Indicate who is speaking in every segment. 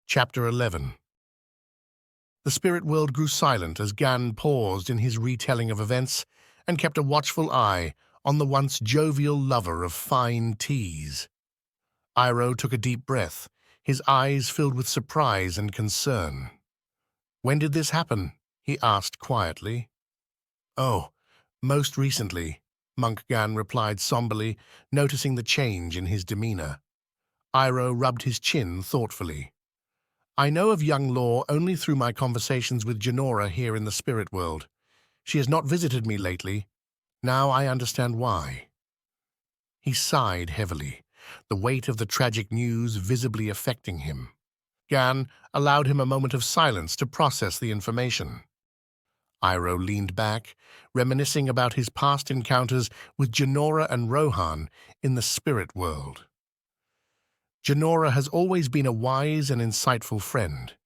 Speaker 1: Chapter 11. The spirit world grew silent as Gan paused in his retelling of events and kept a watchful eye on the once jovial lover of fine teas. Iroh took a deep breath, his eyes filled with surprise and concern. "When did this happen?" he asked quietly. "Oh, most recently," Monk Gan replied somberly, noticing the change in his demeanor. Iroh rubbed his chin thoughtfully. "I know of young Law only through my conversations with Janora here in the spirit world. She has not visited me lately. Now I understand why." He sighed heavily, the weight of the tragic news visibly affecting him. Gan allowed him a moment of silence to process the information. Iroh leaned back, reminiscing about his past encounters with Janora and Rohan in the spirit world. Janora has always been a wise and insightful friend.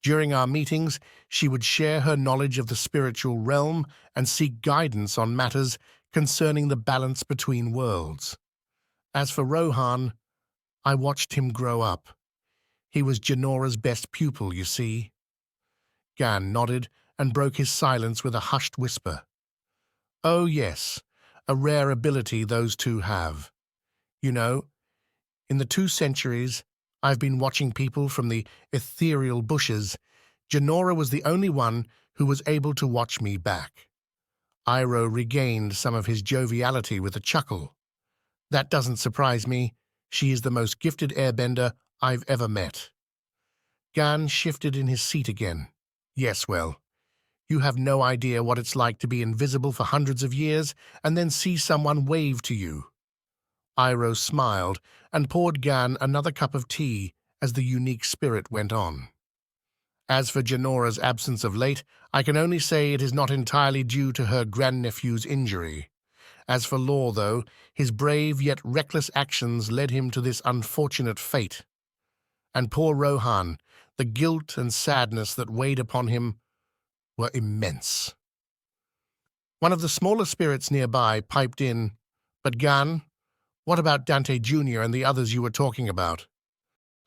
Speaker 1: During our meetings, she would share her knowledge of the spiritual realm and seek guidance on matters concerning the balance between worlds. As for Rohan, I watched him grow up. He was Janora's best pupil, you see. Gan nodded and broke his silence with a hushed whisper. "Oh yes, a rare ability those two have. You know, in the 2 centuries I've been watching people from the ethereal bushes. Janora was the only one who was able to watch me back." Iroh regained some of his joviality with a chuckle. "That doesn't surprise me. She is the most gifted airbender I've ever met." Gan shifted in his seat again. "Yes, well, you have no idea what it's like to be invisible for hundreds of years and then see someone wave to you." Iroh smiled and poured Gan another cup of tea as the unique spirit went on. "As for Janora's absence of late, I can only say it is not entirely due to her grandnephew's injury. As for Law, though, his brave yet reckless actions led him to this unfortunate fate. And poor Rohan, the guilt and sadness that weighed upon him were immense." One of the smaller spirits nearby piped in, "But Gan, what about Dante Jr. and the others you were talking about?"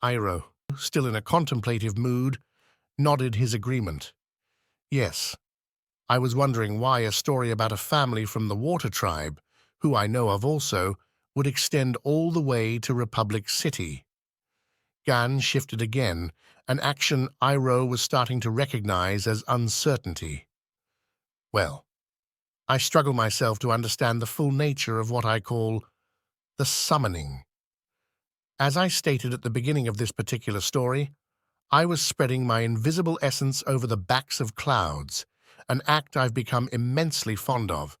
Speaker 1: Iroh, still in a contemplative mood, nodded his agreement. "Yes, I was wondering why a story about a family from the Water Tribe, who I know of also, would extend all the way to Republic City." Gan shifted again, an action Iroh was starting to recognize as uncertainty. "Well, I struggle myself to understand the full nature of what I call the summoning. As I stated at the beginning of this particular story, I was spreading my invisible essence over the backs of clouds, an act I've become immensely fond of,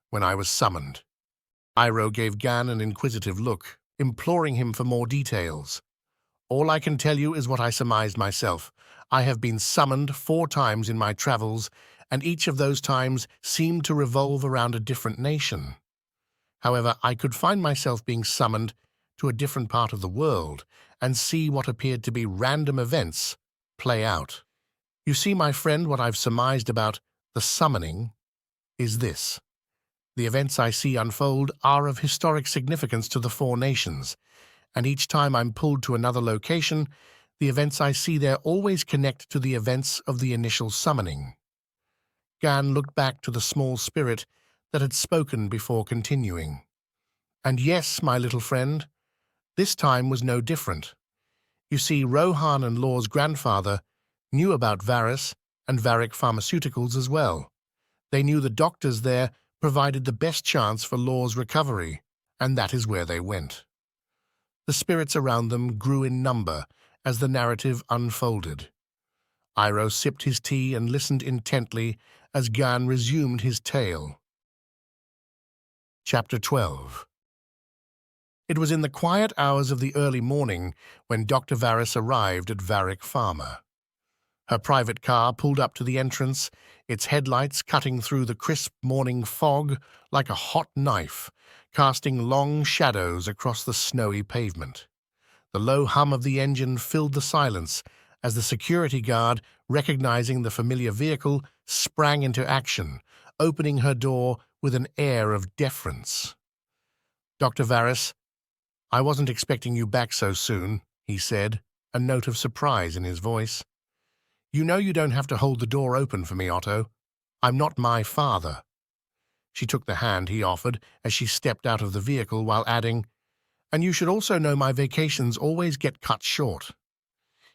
Speaker 1: when I was summoned." Iroh gave Gan an inquisitive look, imploring him for more details. "All I can tell you is what I surmised myself. I have been summoned 4 times in my travels, and each of those times seemed to revolve around a different nation. However, I could find myself being summoned to a different part of the world and see what appeared to be random events play out. You see, my friend, what I've surmised about the summoning is this. The events I see unfold are of historic significance to the 4 nations, and each time I'm pulled to another location, the events I see there always connect to the events of the initial summoning." Gan looked back to the small spirit that had spoken before continuing. "And yes, my little friend, this time was no different. You see, Rohan and Law's grandfather knew about Varys and Varric Pharmaceuticals as well. They knew the doctors there provided the best chance for Law's recovery, and that is where they went." The spirits around them grew in number as the narrative unfolded. Iroh sipped his tea and listened intently as Gan resumed his tale. Chapter 12. It was in the quiet hours of the early morning when Dr. Varys arrived at Varric Pharma. Her private car pulled up to the entrance, its headlights cutting through the crisp morning fog like a hot knife, casting long shadows across the snowy pavement. The low hum of the engine filled the silence as the security guard, recognizing the familiar vehicle, sprang into action, opening her door with an air of deference. "Dr. Varys, I wasn't expecting you back so soon," he said, a note of surprise in his voice. "You know you don't have to hold the door open for me, Otto. I'm not my father." She took the hand he offered as she stepped out of the vehicle while adding, "And you should also know my vacations always get cut short."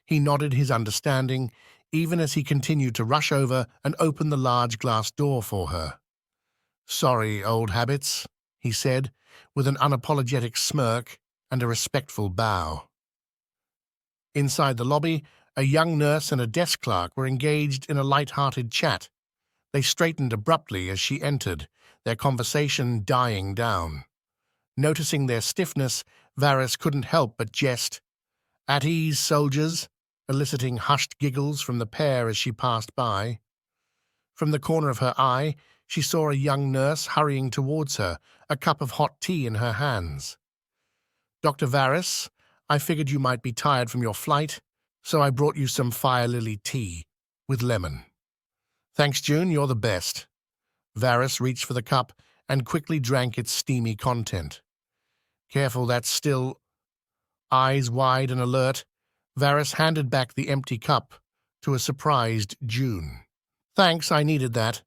Speaker 1: He nodded his understanding, even as he continued to rush over and open the large glass door for her. "Sorry, old habits," he said, with an unapologetic smirk and a respectful bow. Inside the lobby, a young nurse and a desk clerk were engaged in a light-hearted chat. They straightened abruptly as she entered, their conversation dying down. Noticing their stiffness, Varys couldn't help but jest. "At ease, soldiers," eliciting hushed giggles from the pair as she passed by. From the corner of her eye, she saw a young nurse hurrying towards her, a cup of hot tea in her hands. "Dr. Varys, I figured you might be tired from your flight, so I brought you some fire lily tea with lemon." "Thanks, June, you're the best." Varys reached for the cup and quickly drank its steamy content. "Careful, that's still—" Eyes wide and alert, Varys handed back the empty cup to a surprised June. "Thanks, I needed that.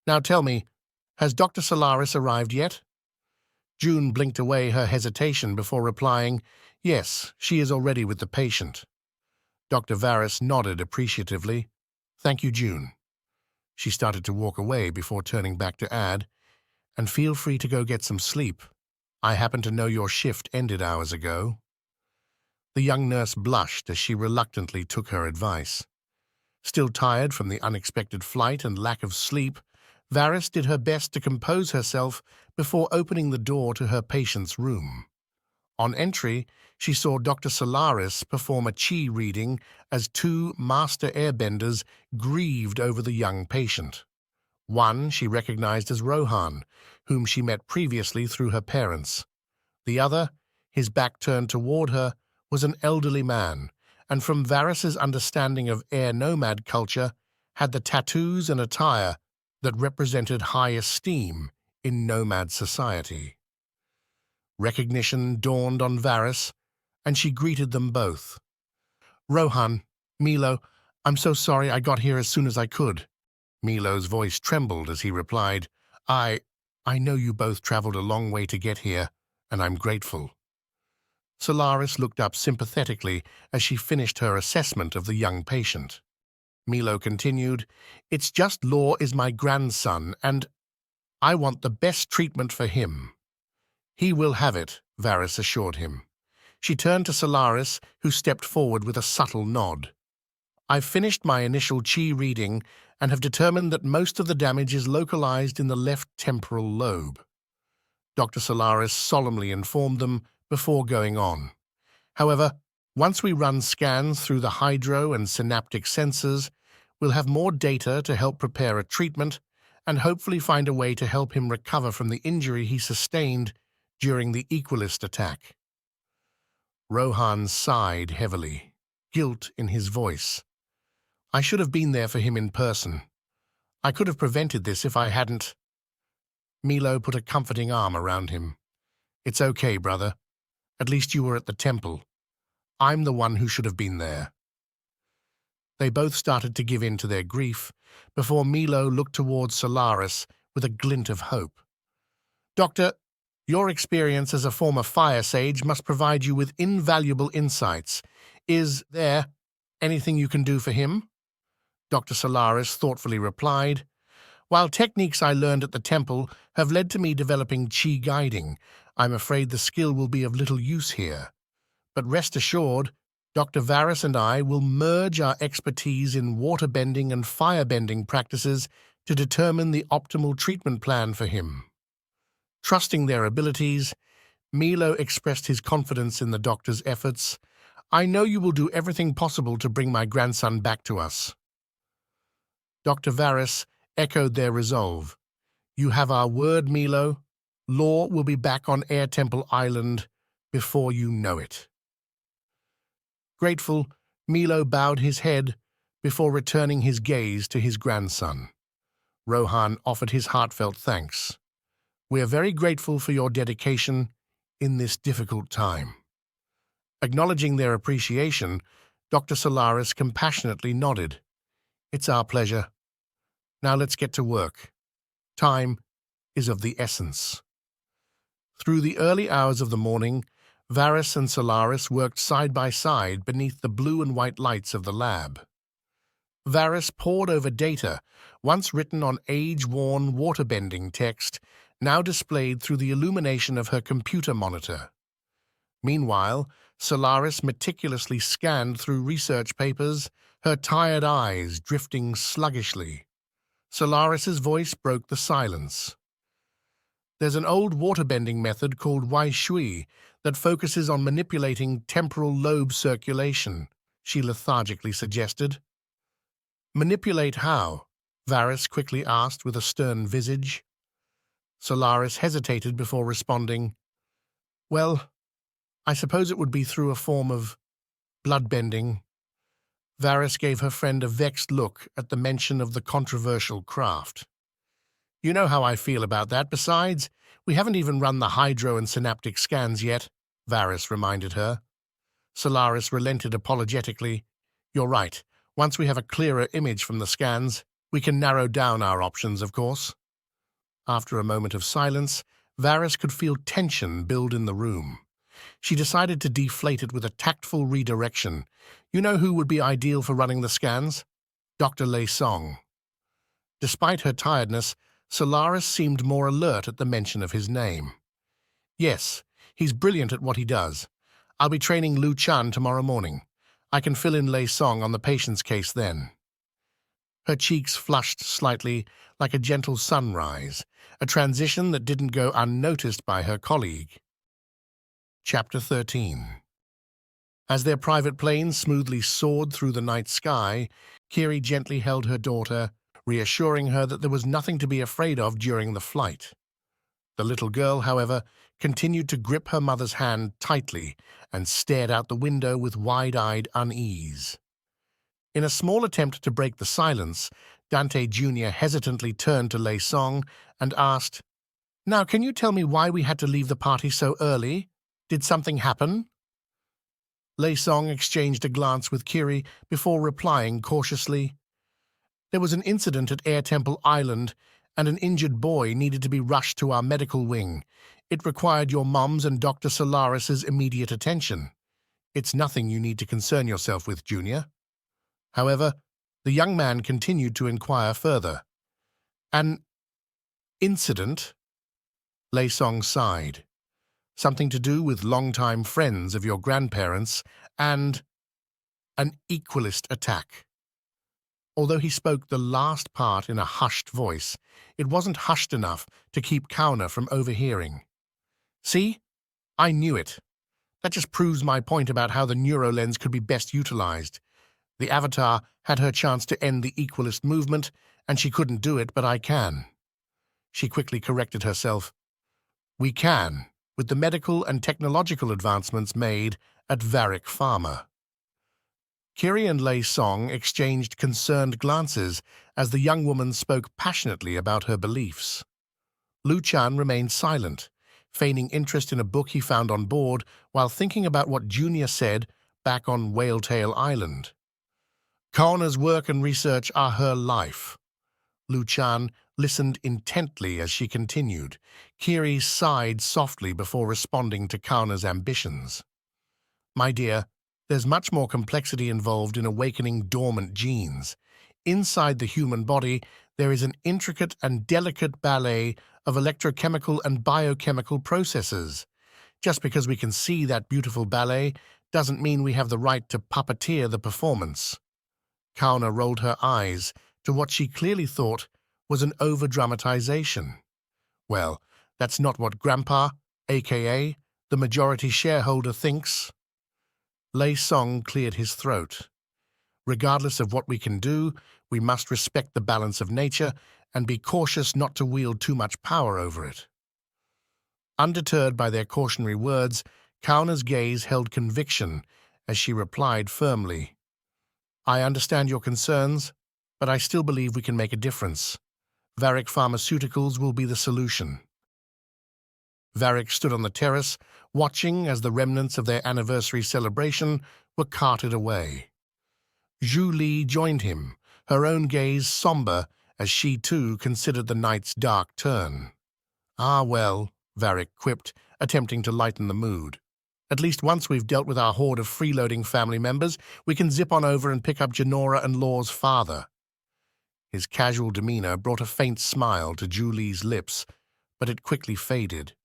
Speaker 1: Now tell me, has Dr. Solaris arrived yet?" June blinked away her hesitation before replying, "Yes, she is already with the patient." Dr. Varys nodded appreciatively. "Thank you, June." She started to walk away before turning back to add, "And feel free to go get some sleep. I happen to know your shift ended hours ago." The young nurse blushed as she reluctantly took her advice. Still tired from the unexpected flight and lack of sleep, Varys did her best to compose herself before opening the door to her patient's room. On entry, she saw Dr. Solaris perform a chi reading as two master airbenders grieved over the young patient. One she recognized as Rohan, whom she met previously through her parents. The other, his back turned toward her, was an elderly man, and from Varys's understanding of air nomad culture, had the tattoos and attire that represented high esteem in nomad society. Recognition dawned on Varys, and she greeted them both. "Rohan, Milo, I'm so sorry I got here as soon as I could." Milo's voice trembled as he replied, I know you both traveled a long way to get here, and I'm grateful." Solaris looked up sympathetically as she finished her assessment of the young patient. Milo continued, "It's just Law is my grandson, and I want the best treatment for him." "He will have it," Varys assured him. She turned to Solaris, who stepped forward with a subtle nod. "I've finished my initial chi reading and have determined that most of the damage is localized in the left temporal lobe." Dr. Solaris solemnly informed them before going on. "However, once we run scans through the hydro and synaptic sensors, we'll have more data to help prepare a treatment and hopefully find a way to help him recover from the injury he sustained during the Equalist attack." Rohan sighed heavily, guilt in his voice. "I should have been there for him in person. I could have prevented this if I hadn't—" Milo put a comforting arm around him. "It's okay, brother. At least you were at the temple. I'm the one who should have been there." They both started to give in to their grief before Milo looked towards Solaris with a glint of hope. "Doctor, your experience as a former fire sage must provide you with invaluable insights. Is there anything you can do for him?" Dr. Solaris thoughtfully replied, "While techniques I learned at the temple have led to me developing chi guiding, I'm afraid the skill will be of little use here. But rest assured, Dr. Varys and I will merge our expertise in waterbending and firebending practices to determine the optimal treatment plan for him." Trusting their abilities, Milo expressed his confidence in the doctor's efforts. "I know you will do everything possible to bring my grandson back to us." Dr. Varys echoed their resolve. "You have our word, Milo. Law will be back on Air Temple Island before you know it." Grateful, Milo bowed his head before returning his gaze to his grandson. Rohan offered his heartfelt thanks. "We are very grateful for your dedication in this difficult time." Acknowledging their appreciation, Dr. Solaris compassionately nodded. "It's our pleasure. Now let's get to work. Time is of the essence." Through the early hours of the morning, Varys and Solaris worked side by side beneath the blue and white lights of the lab. Varys pored over data, once written on age-worn waterbending text, now displayed through the illumination of her computer monitor. Meanwhile, Solaris meticulously scanned through research papers, her tired eyes drifting sluggishly. Solaris's voice broke the silence. "There's an old waterbending method called Wai Shui that focuses on manipulating temporal lobe circulation," she lethargically suggested. "Manipulate how?" Varys quickly asked with a stern visage. Solaris hesitated before responding. "Well, I suppose it would be through a form of bloodbending." Varys gave her friend a vexed look at the mention of the controversial craft. "You know how I feel about that. Besides, we haven't even run the hydro and synaptic scans yet," Varys reminded her. Solaris relented apologetically. "You're right. Once we have a clearer image from the scans, we can narrow down our options, of course." After a moment of silence, Varys could feel tension build in the room. She decided to deflate it with a tactful redirection. "You know who would be ideal for running the scans? Dr. Lei Song." Despite her tiredness, Solaris seemed more alert at the mention of his name. "Yes, he's brilliant at what he does. I'll be training Lu Chan tomorrow morning. I can fill in Lei Song on the patient's case then." Her cheeks flushed slightly, like a gentle sunrise, a transition that didn't go unnoticed by her colleague. Chapter 13. As their private plane smoothly soared through the night sky, Kiri gently held her daughter, reassuring her that there was nothing to be afraid of during the flight. The little girl, however, continued to grip her mother's hand tightly and stared out the window with wide-eyed unease. In a small attempt to break the silence, Dante Jr. hesitantly turned to Lei Song and asked, "Now, can you tell me why we had to leave the party so early? Did something happen?" Lei Song exchanged a glance with Kiri before replying cautiously, "There was an incident at Air Temple Island, and an injured boy needed to be rushed to our medical wing. It required your mom's and Dr. Solaris's immediate attention. It's nothing you need to concern yourself with, Junior." However, the young man continued to inquire further. "An incident?" Lei Song sighed. "Something to do with longtime friends of your grandparents and an equalist attack." Although he spoke the last part in a hushed voice, it wasn't hushed enough to keep Kauna from overhearing. "See? I knew it. That just proves my point about how the neurolens could be best utilized. The Avatar had her chance to end the equalist movement, and she couldn't do it, but I can." She quickly corrected herself. "We can, with the medical and technological advancements made at Varric Pharma." Kiri and Lei Song exchanged concerned glances as the young woman spoke passionately about her beliefs. Lu Chan remained silent, feigning interest in a book he found on board while thinking about what Junior said back on Whaletail Island. "Kauna's work and research are her life." Lu Chan listened intently as she continued. Kiri sighed softly before responding to Kauna's ambitions. "My dear, there's much more complexity involved in awakening dormant genes. Inside the human body, there is an intricate and delicate ballet of electrochemical and biochemical processes. Just because we can see that beautiful ballet doesn't mean we have the right to puppeteer the performance." Kauna rolled her eyes to what she clearly thought was an over-dramatization. "Well, that's not what Grandpa, a.k.a. the majority shareholder, thinks." Lei Song cleared his throat. "Regardless of what we can do, we must respect the balance of nature and be cautious not to wield too much power over it." Undeterred by their cautionary words, Kauna's gaze held conviction as she replied firmly, "I understand your concerns, but I still believe we can make a difference. Varric Pharmaceuticals will be the solution." Varric stood on the terrace, watching as the remnants of their anniversary celebration were carted away. Zhu Li joined him, her own gaze somber as she too considered the night's dark turn. "Ah, well," Varric quipped, attempting to lighten the mood. "At least once we've dealt with our horde of freeloading family members, we can zip on over and pick up Janora and Law's father." His casual demeanor brought a faint smile to Zhu Li's lips, but it quickly faded.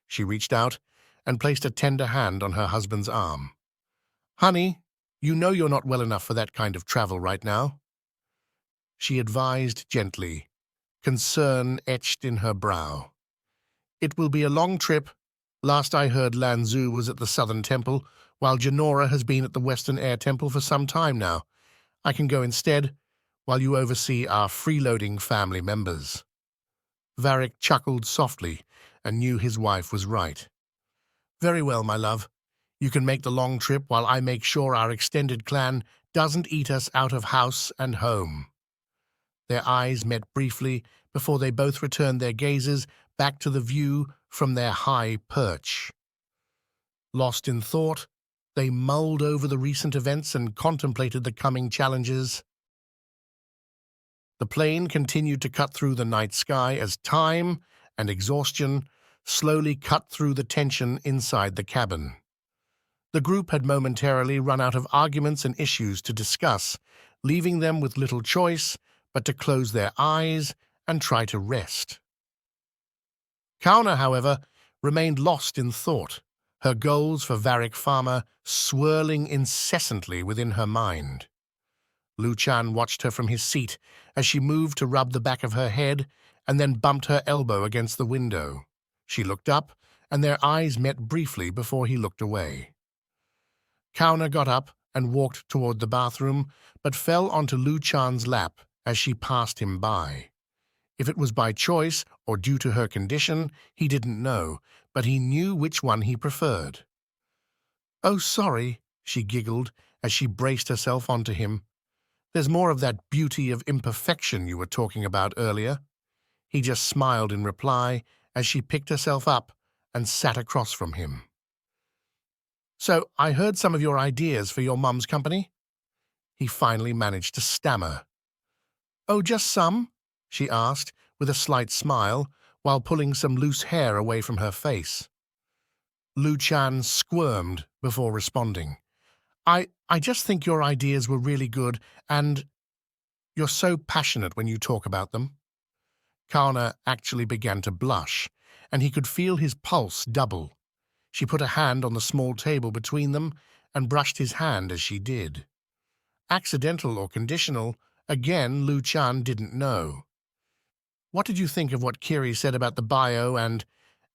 Speaker 1: She reached out and placed a tender hand on her husband's arm. "Honey, you know you're not well enough for that kind of travel right now," she advised gently, concern etched in her brow. "It will be a long trip. Last I heard, Lanzu was at the Southern Temple, while Janora has been at the Western Air Temple for some time now. I can go instead, while you oversee our freeloading family members." Varric chuckled softly and knew his wife was right. "Very well, my love. You can make the long trip while I make sure our extended clan doesn't eat us out of house and home." Their eyes met briefly before they both returned their gazes back to the view from their high perch. Lost in thought, they mulled over the recent events and contemplated the coming challenges. The plane continued to cut through the night sky as time and exhaustion slowly cut through the tension inside the cabin. The group had momentarily run out of arguments and issues to discuss, leaving them with little choice but to close their eyes and try to rest. Kauna, however, remained lost in thought, her goals for Varric Farmer swirling incessantly within her mind. Lu Chan watched her from his seat as she moved to rub the back of her head and then bumped her elbow against the window. She looked up, and their eyes met briefly before he looked away. Kauna got up and walked toward the bathroom, but fell onto Lu Chan's lap as she passed him by. If it was by choice or due to her condition, he didn't know, but he knew which one he preferred. "Oh, sorry," she giggled as she braced herself onto him. "There's more of that beauty of imperfection you were talking about earlier." He just smiled in reply as she picked herself up and sat across from him. "So, I heard some of your ideas for your mum's company?" He finally managed to stammer. "Oh, just some?" she asked, with a slight smile, while pulling some loose hair away from her face. Lu Chan squirmed before responding. I just think your ideas were really good, and you're so passionate when you talk about them." Kauna actually began to blush, and he could feel his pulse double. She put a hand on the small table between them and brushed his hand as she did. Accidental or conditional, again, Lu Chan didn't know. "What did you think of what Kiri said about the bio and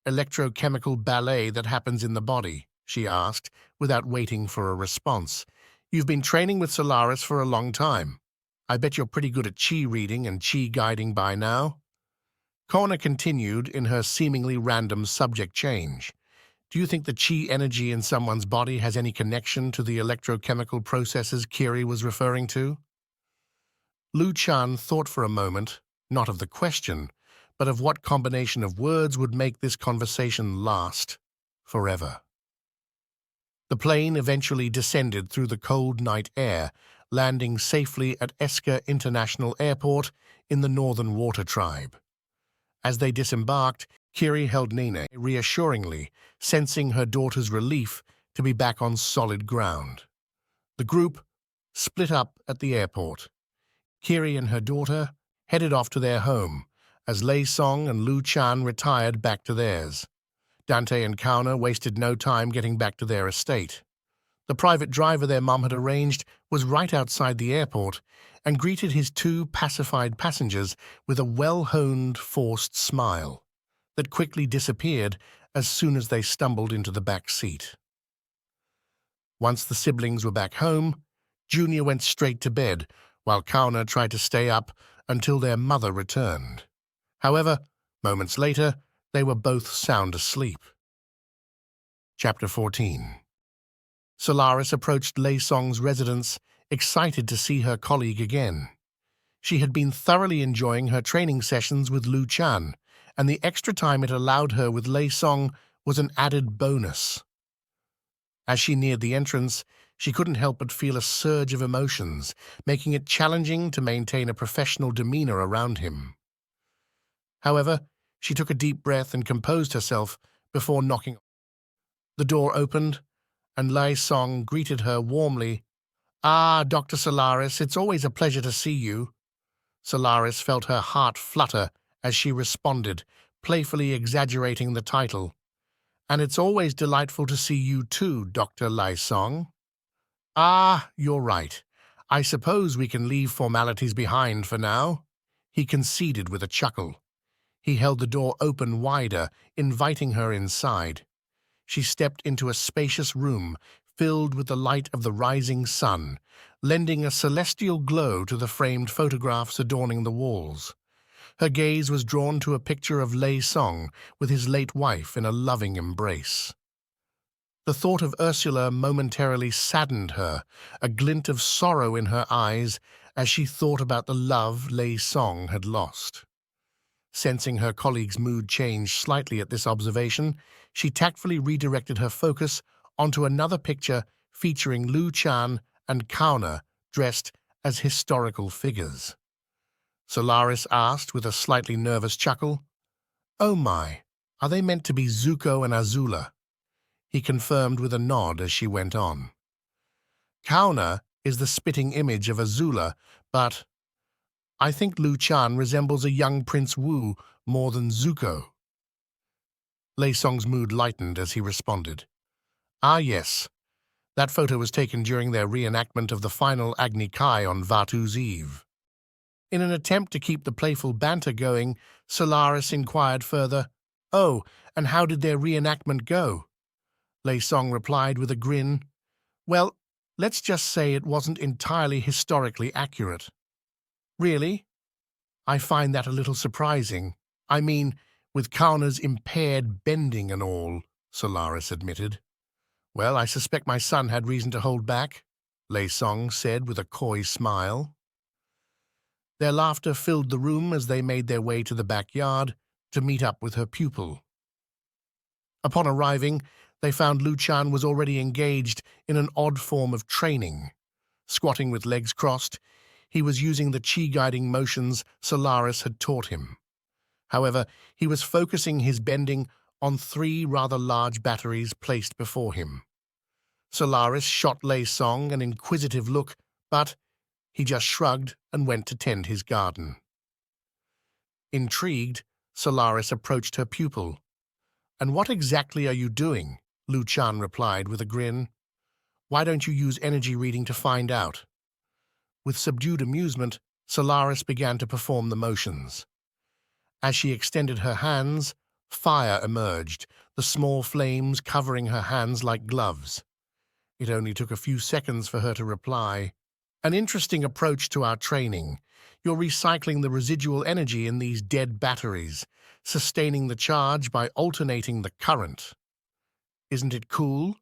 Speaker 1: electrochemical ballet that happens in the body?" she asked, without waiting for a response. "You've been training with Solaris for a long time. I bet you're pretty good at chi reading and chi guiding by now." Kauna continued in her seemingly random subject change. "Do you think the chi energy in someone's body has any connection to the electrochemical processes Kiri was referring to?" Lu Chan thought for a moment, not of the question, but of what combination of words would make this conversation last forever. The plane eventually descended through the cold night air, landing safely at Eska International Airport in the Northern Water Tribe. As they disembarked, Kiri held Nene reassuringly, sensing her daughter's relief to be back on solid ground. The group split up at the airport. Kiri and her daughter headed off to their home, as Lei Song and Lu Chan retired back to theirs. Dante and Kauna wasted no time getting back to their estate. The private driver their mum had arranged was right outside the airport and greeted his two pacified passengers with a well-honed, forced smile that quickly disappeared as soon as they stumbled into the back seat. Once the siblings were back home, Junior went straight to bed, while Kauna tried to stay up until their mother returned. However, moments later, they were both sound asleep. Chapter 14. Solaris approached Lei Song's residence, excited to see her colleague again. She had been thoroughly enjoying her training sessions with Lu Chan, and the extra time it allowed her with Lei Song was an added bonus. As she neared the entrance, She couldn't help but feel a surge of emotions, making it challenging to maintain a professional demeanor around him. However, she took a deep breath and composed herself before knocking. The door opened, and Lei Song greeted her warmly. "Ah, Dr. Solaris, it's always a pleasure to see you." Solaris felt her heart flutter as she responded, playfully exaggerating the title. "And it's always delightful to see you too, Dr. Lei Song." "Ah, you're right. I suppose we can leave formalities behind for now," he conceded with a chuckle. He held the door open wider, inviting her inside. She stepped into a spacious room filled with the light of the rising sun, lending a celestial glow to the framed photographs adorning the walls. Her gaze was drawn to a picture of Lei Song with his late wife in a loving embrace. The thought of Ursula momentarily saddened her, a glint of sorrow in her eyes as she thought about the love Lei Song had lost. Sensing her colleague's mood change slightly at this observation, she tactfully redirected her focus onto another picture featuring Lu Chan and Kauna dressed as historical figures. Solaris asked with a slightly nervous chuckle, "Oh my, are they meant to be Zuko and Azula?" He confirmed with a nod as she went on. "Kauna is the spitting image of Azula, but I think Lu Chan resembles a young Prince Wu more than Zuko." Lei Song's mood lightened as he responded. "Ah yes, that photo was taken during their reenactment of the final Agni Kai on Vatu's Eve." In an attempt to keep the playful banter going, Solaris inquired further, "Oh, and how did their reenactment go?" Lei Song replied with a grin, "Well, let's just say it wasn't entirely historically accurate." "Really? I find that a little surprising. I mean, with Kauna's impaired bending and all," Solaris admitted. "Well, I suspect my son had reason to hold back," Lei Song said with a coy smile. Their laughter filled the room as they made their way to the backyard to meet up with her pupil. Upon arriving, they found Lu Chan was already engaged in an odd form of training. Squatting with legs crossed, he was using the chi-guiding motions Solaris had taught him. However, he was focusing his bending on 3 rather large batteries placed before him. Solaris shot Lei Song an inquisitive look, but he just shrugged and went to tend his garden. Intrigued, Solaris approached her pupil. "And what exactly are you doing?" Lu Chan replied with a grin. "Why don't you use energy reading to find out?" With subdued amusement, Solaris began to perform the motions. As she extended her hands, fire emerged, the small flames covering her hands like gloves. It only took a few seconds for her to reply. "An interesting approach to our training. You're recycling the residual energy in these dead batteries, sustaining the charge by alternating the current. Isn't it cool?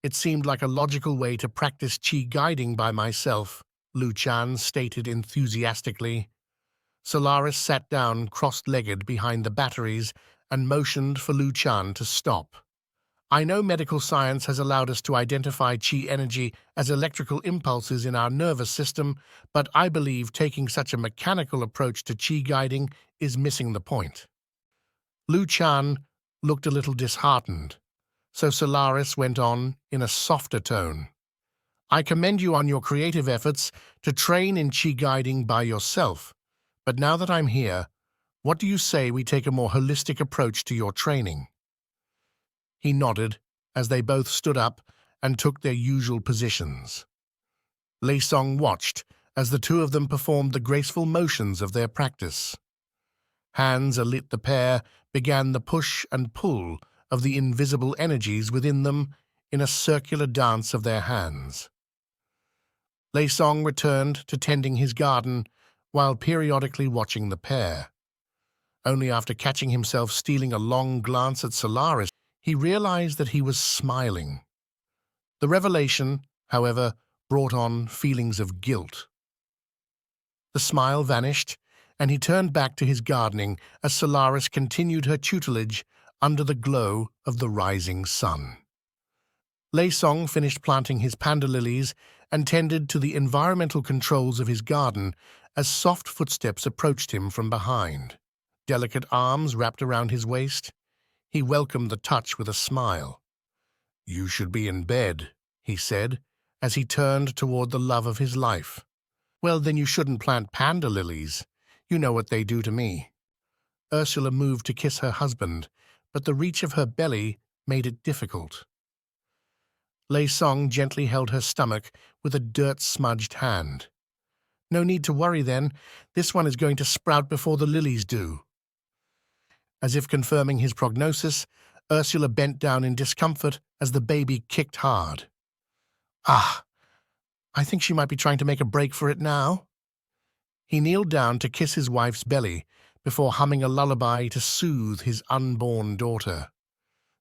Speaker 1: It seemed like a logical way to practice chi guiding by myself," Lu Chan stated enthusiastically. Solaris sat down cross-legged behind the batteries and motioned for Lu Chan to stop. "I know medical science has allowed us to identify chi energy as electrical impulses in our nervous system, but I believe taking such a mechanical approach to chi guiding is missing the point." Lu Chan looked a little disheartened, so Solaris went on in a softer tone. "I commend you on your creative efforts to train in chi guiding by yourself, but now that I'm here, what do you say we take a more holistic approach to your training?" He nodded as they both stood up and took their usual positions. Lei Song watched as the two of them performed the graceful motions of their practice. Hands alit, the pair began the push and pull of the invisible energies within them in a circular dance of their hands. Lei Song returned to tending his garden while periodically watching the pair. Only after catching himself stealing a long glance at Solaris, he realized that he was smiling. The revelation, however, brought on feelings of guilt. The smile vanished, and he turned back to his gardening as Solaris continued her tutelage under the glow of the rising sun. Lei Song finished planting his panda lilies and tended to the environmental controls of his garden as soft footsteps approached him from behind. Delicate arms wrapped around his waist, he welcomed the touch with a smile. "You should be in bed," he said, as he turned toward the love of his life. "Well, then you shouldn't plant panda lilies. You know what they do to me." Ursula moved to kiss her husband, but the reach of her belly made it difficult. Lei Song gently held her stomach with a dirt-smudged hand. "No need to worry, then. This one is going to sprout before the lilies do." As if confirming his prognosis, Ursula bent down in discomfort as the baby kicked hard. "Ah, I think she might be trying to make a break for it now." He kneeled down to kiss his wife's belly before humming a lullaby to soothe his unborn daughter.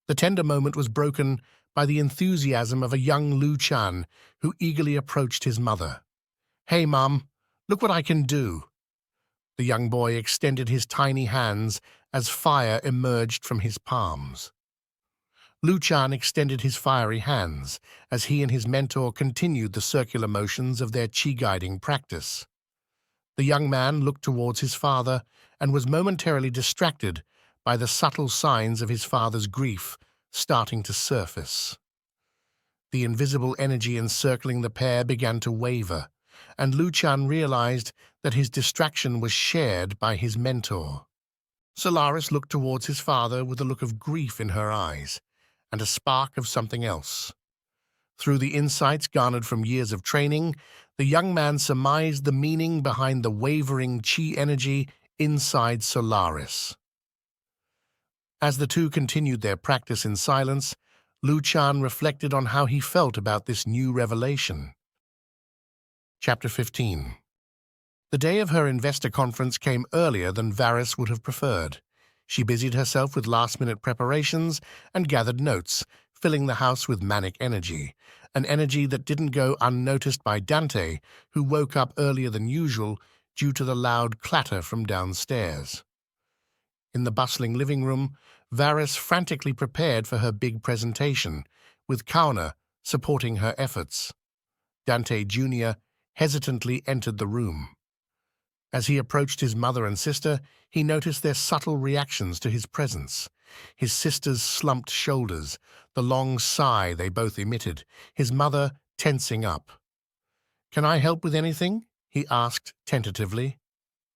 Speaker 1: The tender moment was broken by the enthusiasm of a young Lu Chan who eagerly approached his mother. "Hey, Mum, look what I can do." The young boy extended his tiny hands as fire emerged from his palms. Lu Chan extended his fiery hands as he and his mentor continued the circular motions of their chi-guiding practice. The young man looked towards his father and was momentarily distracted by the subtle signs of his father's grief starting to surface. The invisible energy encircling the pair began to waver, and Lu Chan realized that his distraction was shared by his mentor. Solaris looked towards his father with a look of grief in her eyes, and a spark of something else. Through the insights garnered from years of training, the young man surmised the meaning behind the wavering chi energy inside Solaris. As the two continued their practice in silence, Lu Chan reflected on how he felt about this new revelation. Chapter 15. The day of her investor conference came earlier than Varys would have preferred. She busied herself with last-minute preparations and gathered notes, filling the house with manic energy, an energy that didn't go unnoticed by Dante, who woke up earlier than usual due to the loud clatter from downstairs. In the bustling living room, Varys frantically prepared for her big presentation, with Kauna supporting her efforts. Dante Jr. hesitantly entered the room. As he approached his mother and sister, he noticed their subtle reactions to his presence. His sister's slumped shoulders, the long sigh they both emitted, his mother tensing up. "Can I help with anything?" he asked tentatively.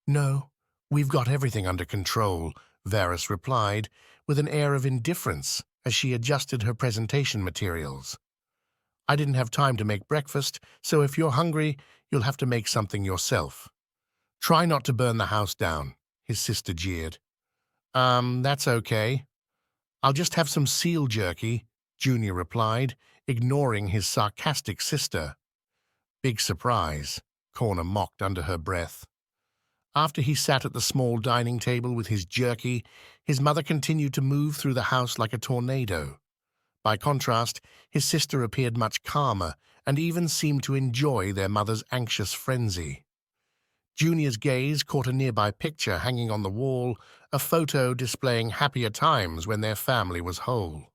Speaker 1: "No, we've got everything under control," Varys replied, with an air of indifference as she adjusted her presentation materials. "I didn't have time to make breakfast, so if you're hungry, you'll have to make something yourself." "Try not to burn the house down," his sister jeered. That's okay. I'll just have some seal jerky," Junior replied, ignoring his sarcastic sister. "Big surprise," Corner mocked under her breath. After he sat at the small dining table with his jerky, his mother continued to move through the house like a tornado. By contrast, his sister appeared much calmer and even seemed to enjoy their mother's anxious frenzy. Junior's gaze caught a nearby picture hanging on the wall, a photo displaying happier times when their family was whole.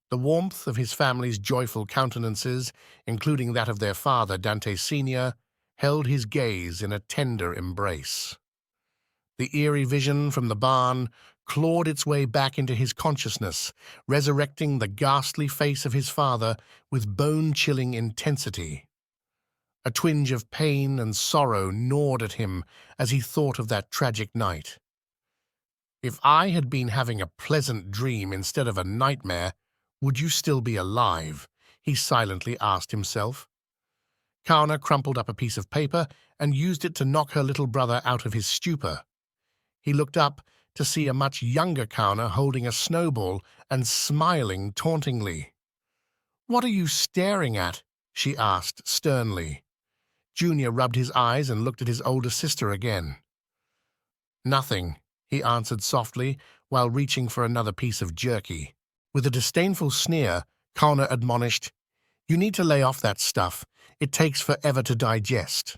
Speaker 1: The warmth of his family's joyful countenances, including that of their father, Dante Sr., held his gaze in a tender embrace. The eerie vision from the barn clawed its way back into his consciousness, resurrecting the ghastly face of his father with bone-chilling intensity. A twinge of pain and sorrow gnawed at him as he thought of that tragic night. "If I had been having a pleasant dream instead of a nightmare, would you still be alive?" he silently asked himself. Kauna crumpled up a piece of paper and used it to knock her little brother out of his stupor. He looked up to see a much younger Kauna holding a snowball and smiling tauntingly. "What are you staring at?" she asked sternly. Junior rubbed his eyes and looked at his older sister again. "Nothing," he answered softly while reaching for another piece of jerky. With a disdainful sneer, Kauna admonished, "You need to lay off that stuff. It takes forever to digest."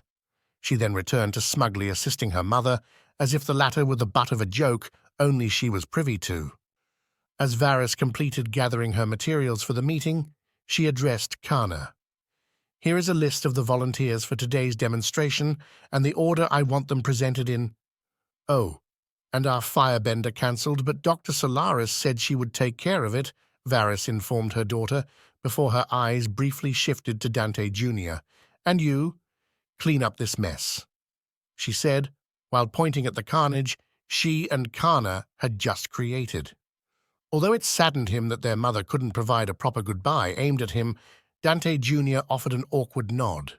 Speaker 1: She then returned to smugly assisting her mother, as if the latter were the butt of a joke only she was privy to. As Varys completed gathering her materials for the meeting, she addressed Kana. "Here is a list of the volunteers for today's demonstration and the order I want them presented in." "Oh, and our firebender cancelled, but Dr. Solaris said she would take care of it," Varys informed her daughter, before her eyes briefly shifted to Dante Jr. "And you, clean up this mess," she said, while pointing at the carnage she and Kana had just created. Although it saddened him that their mother couldn't provide a proper goodbye aimed at him, Dante Jr. offered an awkward nod.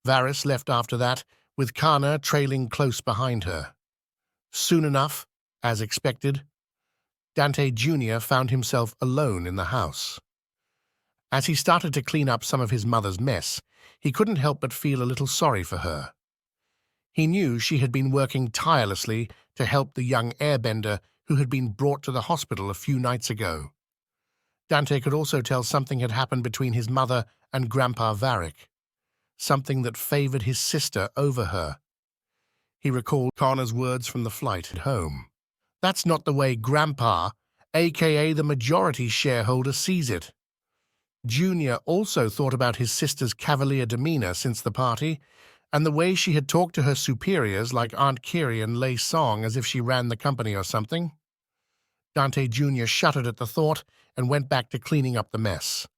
Speaker 1: Varys left after that, with Kana trailing close behind her. Soon enough, as expected, Dante Jr. found himself alone in the house. As he started to clean up some of his mother's mess, he couldn't help but feel a little sorry for her. He knew she had been working tirelessly to help the young airbender who had been brought to the hospital a few nights ago. Dante could also tell something had happened between his mother and Grandpa Varric, something that favored his sister over her. He recalled Kana's words from the flight home. "That's not the way Grandpa, aka the majority shareholder, sees it." Junior also thought about his sister's cavalier demeanor since the party, and the way she had talked to her superiors like Aunt Kiri and Lei Song as if she ran the company or something. Dante Jr. shuddered at the thought and went back to cleaning up the mess.